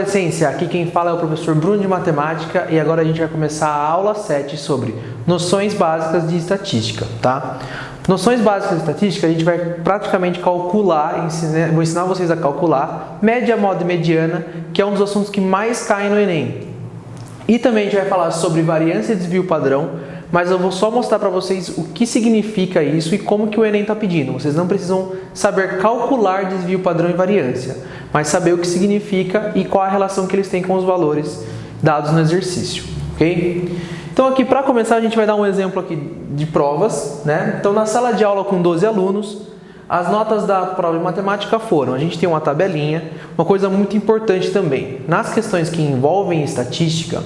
adolescência, aqui quem fala é o professor Bruno de Matemática e agora a gente vai começar a aula 7 sobre noções básicas de estatística, tá? Noções básicas de estatística, a gente vai praticamente calcular, vou ensinar vocês a calcular média, moda e mediana, que é um dos assuntos que mais caem no Enem. E também a gente vai falar sobre variância e desvio padrão, mas eu vou só mostrar para vocês o que significa isso e como que o Enem está pedindo. Vocês não precisam saber calcular desvio padrão e variância, mas saber o que significa e qual a relação que eles têm com os valores dados no exercício, ok? Então aqui para começar a gente vai dar um exemplo aqui de provas, né? Então na sala de aula com 12 alunos, as notas da prova de matemática foram, a gente tem uma tabelinha, uma coisa muito importante também, nas questões que envolvem estatística,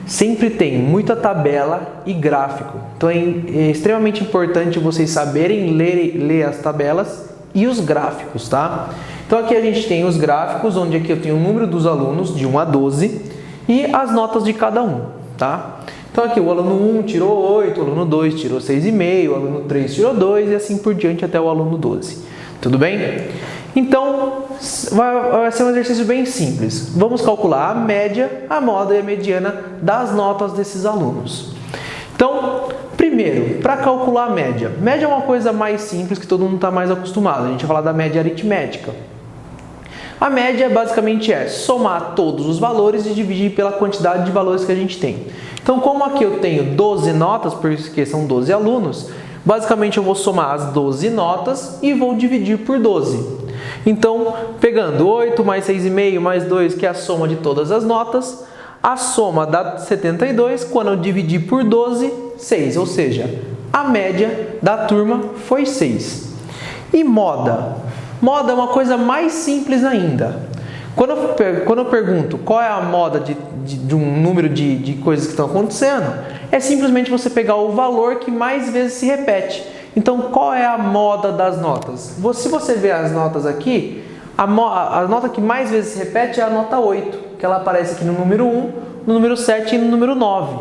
sempre tem muita tabela e gráfico. Então é extremamente importante vocês saberem ler as tabelas e os gráficos, tá? Então aqui a gente tem os gráficos, onde aqui eu tenho o número dos alunos, de 1 a 12, e as notas de cada um, tá? Então aqui o aluno 1 tirou 8, o aluno 2 tirou 6,5, o aluno 3 tirou 2 e assim por diante até o aluno 12. Tudo bem? Então vai ser um exercício bem simples. Vamos calcular a média, a moda e a mediana das notas desses alunos. Então, primeiro, para calcular a média. Média é uma coisa mais simples que todo mundo está mais acostumado. A gente vai falar da média aritmética. A média basicamente é somar todos os valores e dividir pela quantidade de valores que a gente tem. Então, como aqui eu tenho 12 notas, porque são 12 alunos, basicamente eu vou somar as 12 notas e vou dividir por 12. Então, pegando 8 mais 6,5 mais 2, que é a soma de todas as notas, a soma dá 72, quando eu dividir por 12, 6. Ou seja, a média da turma foi 6. E moda? Moda é uma coisa mais simples ainda. Quando eu pergunto qual é a moda de um número de coisas que estão acontecendo, é simplesmente você pegar o valor que mais vezes se repete. Então, qual é a moda das notas? Se você ver as notas aqui, a nota que mais vezes se repete é a nota 8, que ela aparece aqui no número 1, no número 7 e no número 9.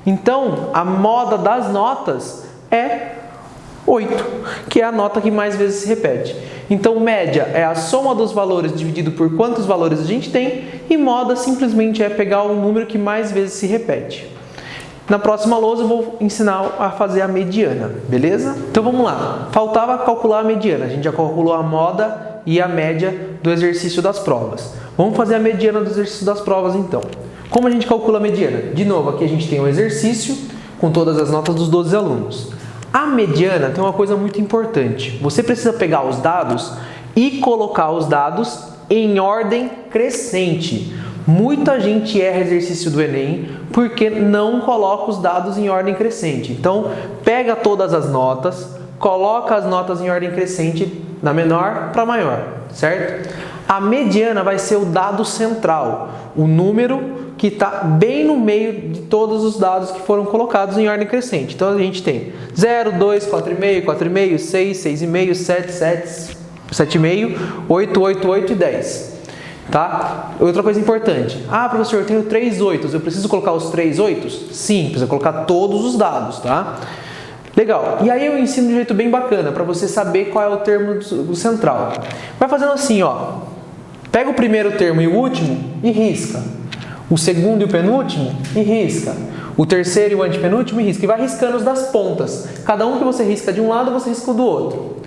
Então, a moda das notas é 8, que é a nota que mais vezes se repete. Então, média é a soma dos valores dividido por quantos valores a gente tem, e moda simplesmente é pegar o número que mais vezes se repete. Na próxima lousa eu vou ensinar a fazer a mediana, beleza? Então vamos lá. Faltava calcular a mediana. A gente já calculou a moda e a média do exercício das provas. Vamos fazer a mediana do exercício das provas então. Como a gente calcula a mediana? De novo, aqui a gente tem o exercício com todas as notas dos 12 alunos. A mediana tem uma coisa muito importante. Você precisa pegar os dados e colocar os dados em ordem crescente. Muita gente erra exercício do Enem porque não coloca os dados em ordem crescente. Então, pega todas as notas, coloca as notas em ordem crescente, da menor para maior, certo? A mediana vai ser o dado central, o número que está bem no meio de todos os dados que foram colocados em ordem crescente. Então, a gente tem 0, 2, 4,5, 4,5, 6, 6,5, 7, 7, 7,5, 8, 8, 8 e 10. Tá? Outra coisa importante. Ah, professor, eu tenho 3 oitos. Eu preciso colocar os 3 oitos? Sim, precisa colocar todos os dados, tá? Legal. E aí eu ensino de um jeito bem bacana para você saber qual é o termo do central. Vai fazendo assim, ó. Pega o primeiro termo e o último e risca. O segundo e o penúltimo e risca. O terceiro e o antepenúltimo e risca. E vai riscando os das pontas. Cada um que você risca de um lado, você risca do outro.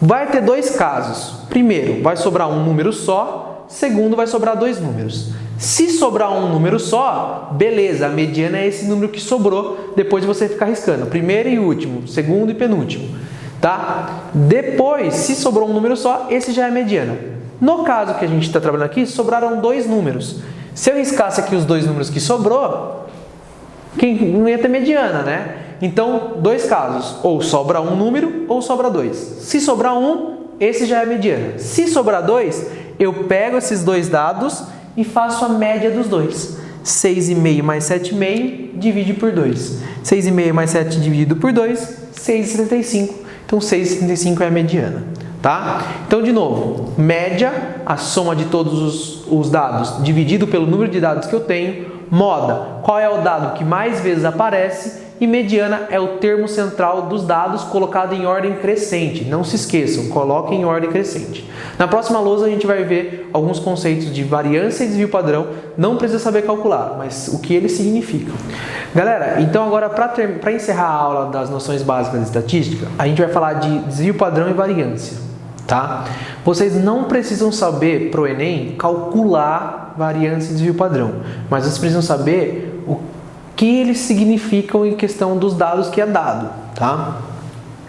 Vai ter 2 casos. Primeiro, vai sobrar um número só. Segundo, vai sobrar 2 números. Se sobrar um número só, beleza, a mediana é esse número que sobrou depois de você ficar riscando. Primeiro e último, segundo e penúltimo. Tá? Depois, se sobrou um número só, esse já é a mediana. No caso que a gente está trabalhando aqui, sobraram 2 números. Se eu riscasse aqui os 2 números que sobrou, não ia ter mediana, né? Então, 2 casos. Ou sobra um número, ou sobra 2. Se sobrar um, esse já é a mediana. Se sobrar 2, eu pego esses 2 dados e faço a média dos 2. 6,5 mais 7,5 divide por 2. 6,5 mais 7 dividido por 2, 6,75. Então, 6,75 é a mediana. Tá? Então, de novo, média, a soma de todos os dados dividido pelo número de dados que eu tenho. Moda, qual é o dado que mais vezes aparece. E mediana é o termo central dos dados colocado em ordem crescente. Não se esqueçam, coloquem em ordem crescente. Na próxima lousa a gente vai ver alguns conceitos de variância e desvio padrão. Não precisa saber calcular, mas o que eles significam. Galera, então agora para encerrar a aula das noções básicas de estatística, a gente vai falar de desvio padrão e variância, tá? Vocês não precisam saber para o Enem calcular variância e desvio padrão, mas vocês precisam saber o que eles significam em questão dos dados que é dado, tá?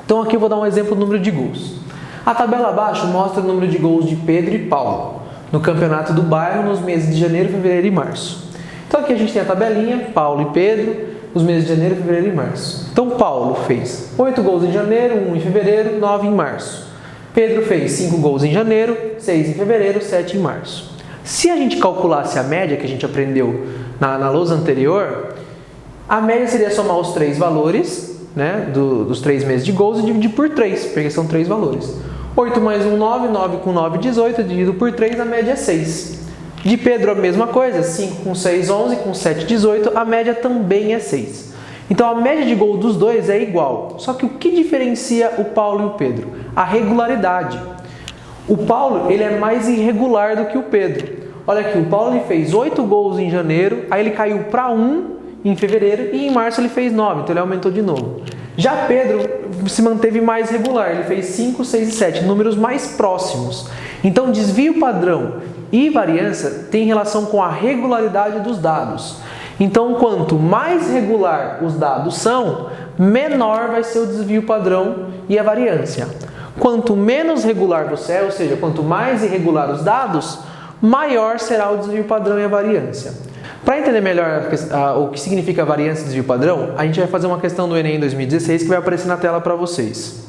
Então aqui eu vou dar um exemplo do número de gols. A tabela abaixo mostra o número de gols de Pedro e Paulo no campeonato do bairro nos meses de janeiro, fevereiro e março. Então aqui a gente tem a tabelinha, Paulo e Pedro, os meses de janeiro, fevereiro e março. Então Paulo fez 8 gols em janeiro, 1 em fevereiro, 9 em março. Pedro fez 5 gols em janeiro, 6 em fevereiro, 7 em março. Se a gente calculasse a média que a gente aprendeu na lousa anterior, a média seria somar os 3 valores, né, dos 3 meses de gols e dividir por 3, porque são 3 valores. 8 mais 1, 9, 9 com 9, 18, dividido por 3, a média é 6. De Pedro a mesma coisa, 5 com 6, 11, com 7, 18, a média também é 6. Então a média de gol dos dois é igual, só que o que diferencia o Paulo e o Pedro? A regularidade. O Paulo ele é mais irregular do que o Pedro. Olha aqui, o Paulo ele fez 8 gols em janeiro, aí ele caiu para 1 em fevereiro e em março ele fez 9, então ele aumentou de novo. Já Pedro se manteve mais regular, ele fez 5, 6 e 7, números mais próximos. Então desvio padrão e variância tem relação com a regularidade dos dados. Então quanto mais regular os dados são, menor vai ser o desvio padrão e a variância. Quanto menos regular você é, ou seja, quanto mais irregular os dados, maior será o desvio padrão e a variância. Para entender melhor o que significa variância e desvio padrão, a gente vai fazer uma questão do Enem 2016 que vai aparecer na tela para vocês.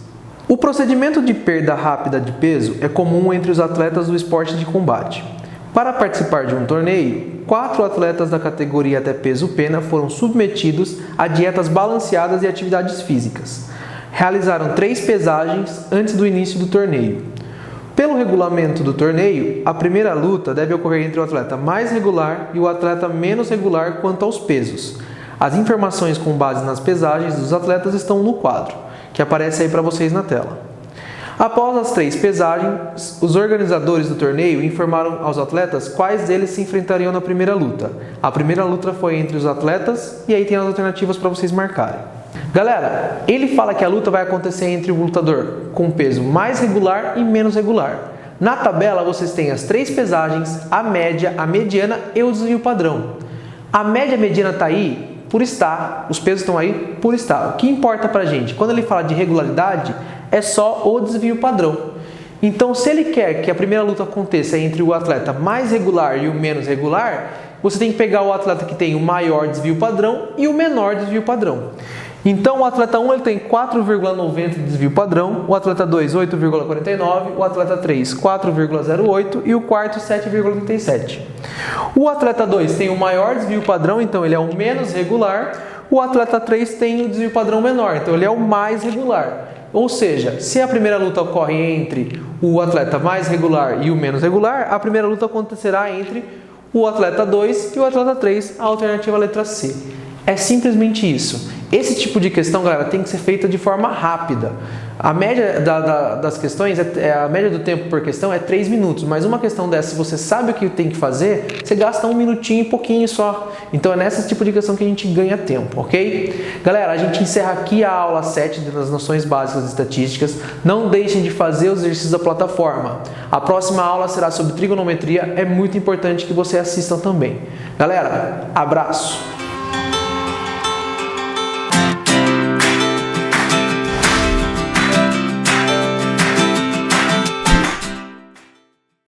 O procedimento de perda rápida de peso é comum entre os atletas do esporte de combate. Para participar de um torneio, 4 atletas da categoria até peso pena foram submetidos a dietas balanceadas e atividades físicas. Realizaram 3 pesagens antes do início do torneio. Pelo regulamento do torneio, a primeira luta deve ocorrer entre o atleta mais regular e o atleta menos regular quanto aos pesos. As informações com base nas pesagens dos atletas estão no quadro, que aparece aí para vocês na tela. Após as 3 pesagens, os organizadores do torneio informaram aos atletas quais deles se enfrentariam na primeira luta. A primeira luta foi entre os atletas e aí tem as alternativas para vocês marcarem. Galera, ele fala que a luta vai acontecer entre o lutador com peso mais regular e menos regular. Na tabela vocês têm as 3 pesagens, a média, a mediana e o desvio padrão. A média e a mediana está aí por estar, os pesos estão aí por estar. O que importa pra gente? Quando ele fala de regularidade, é só o desvio padrão. Então, se ele quer que a primeira luta aconteça entre o atleta mais regular e o menos regular, você tem que pegar o atleta que tem o maior desvio padrão e o menor desvio padrão. Então, o atleta 1 ele tem 4,90 de desvio padrão, o atleta 2, 8,49, o atleta 3, 4,08 e o quarto, 7,37. O atleta 2 tem o maior desvio padrão, então ele é o menos regular. O atleta 3 tem o desvio padrão menor, então ele é o mais regular. Ou seja, se a primeira luta ocorre entre o atleta mais regular e o menos regular, a primeira luta acontecerá entre o atleta 2 e o atleta 3, a alternativa letra C. É simplesmente isso. Esse tipo de questão, galera, tem que ser feita de forma rápida. A média das questões, a média do tempo por questão é 3 minutos, mas uma questão dessa, se você sabe o que tem que fazer, você gasta 1 minutinho e pouquinho só. Então é nesse tipo de questão que a gente ganha tempo, ok? Galera, a gente encerra aqui a aula 7 das noções básicas de estatísticas. Não deixem de fazer os exercícios da plataforma. A próxima aula será sobre trigonometria, é muito importante que você assistam também. Galera, abraço!